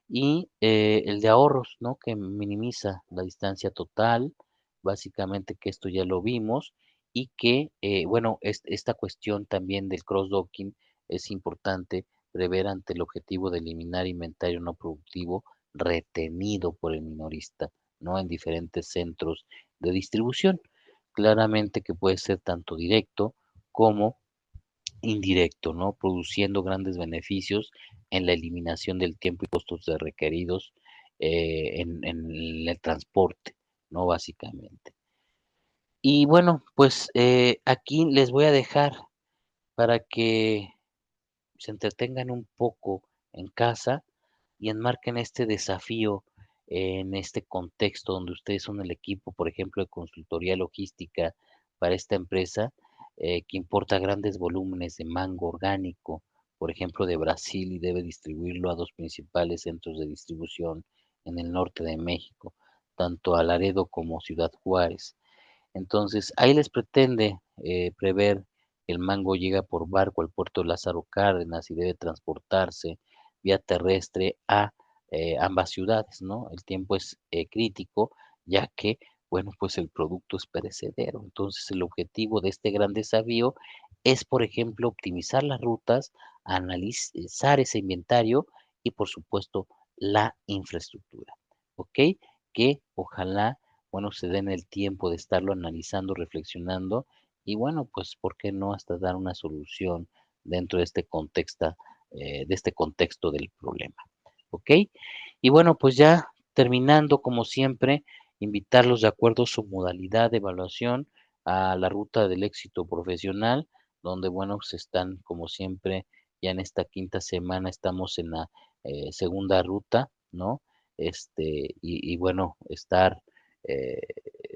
Y el de ahorros, ¿no? Que minimiza la distancia total, básicamente que esto ya lo vimos y que, bueno, esta cuestión también del cross-docking es importante prever ante el objetivo de eliminar inventario no productivo retenido por el minorista, ¿no? En diferentes centros de distribución. Claramente que puede ser tanto directo como indirecto, ¿no? Produciendo grandes beneficios en la eliminación del tiempo y costos de requeridos en el transporte, ¿no? Básicamente. Y bueno, pues aquí les voy a dejar para que se entretengan un poco en casa y enmarquen este desafío en este contexto donde ustedes son el equipo, por ejemplo, de consultoría logística para esta empresa que importa grandes volúmenes de mango orgánico, por ejemplo, de Brasil y debe distribuirlo a dos principales centros de distribución en el norte de México, tanto a Laredo como Ciudad Juárez. Entonces, ahí les pretende prever que el mango llega por barco al puerto de Lázaro Cárdenas y debe transportarse vía terrestre a ambas ciudades, ¿no? El tiempo es crítico, ya que, bueno, pues el producto es perecedero. Entonces, el objetivo de este gran desafío es, por ejemplo, optimizar las rutas, analizar ese inventario y, por supuesto, la infraestructura, ¿ok? Que ojalá bueno, se den el tiempo de estarlo analizando, reflexionando y bueno, pues, ¿por qué no hasta dar una solución dentro de este contexto del problema? ¿Ok? Y bueno, pues ya terminando, como siempre, invitarlos de acuerdo a su modalidad de evaluación a la ruta del éxito profesional, donde, bueno, se están, como siempre, ya en esta quinta semana estamos en la segunda ruta, ¿no? Y bueno, estar eh,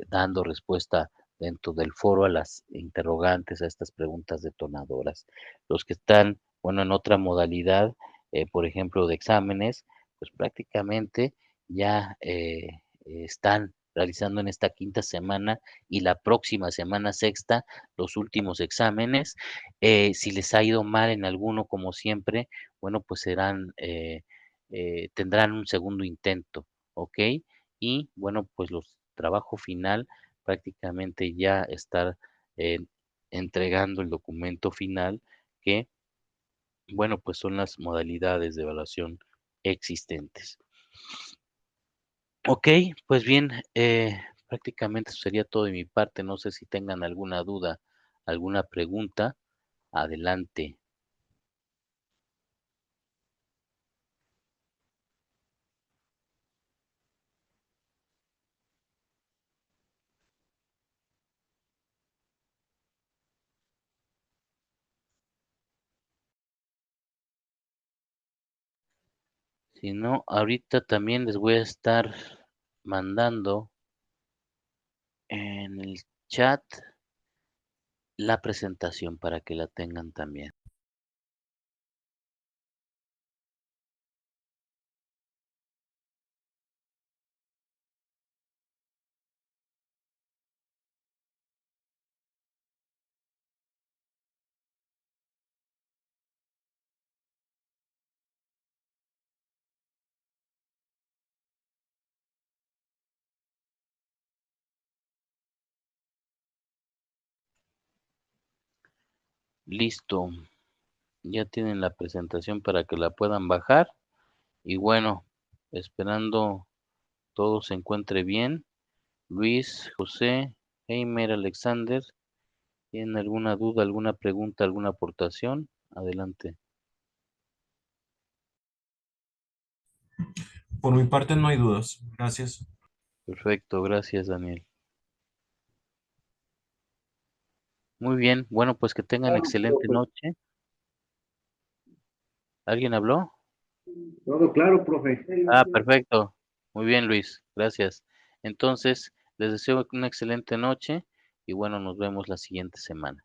dando respuesta dentro del foro a las interrogantes, a estas preguntas detonadoras. Los que están, bueno, en otra modalidad, por ejemplo, de exámenes, pues prácticamente ya están realizando en esta quinta semana y la próxima semana sexta los últimos exámenes. Si les ha ido mal en alguno, como siempre, bueno, pues tendrán un segundo intento, ¿ok? Y bueno, pues los trabajo final prácticamente ya estar eh, entregando el documento final que, bueno, pues son las modalidades de evaluación existentes. Ok, pues bien, prácticamente eso sería todo de mi parte. No sé si tengan alguna duda, alguna pregunta. Adelante. Si no, ahorita también les voy a estar mandando en el chat la presentación para que la tengan también. Listo, ya tienen la presentación para que la puedan bajar. Y bueno, esperando todo se encuentre bien. Luis, José, Heimer, Alexander, ¿tienen alguna duda, alguna pregunta, alguna aportación? Adelante. Por mi parte no hay dudas. Gracias. Perfecto, gracias, Daniel. Muy bien, bueno, pues que tengan Claro, excelente profe. noche. ¿Alguien habló? Todo claro, profe. Ah, perfecto. Muy bien, Luis, gracias. Entonces, les deseo una excelente noche y bueno, nos vemos la siguiente semana.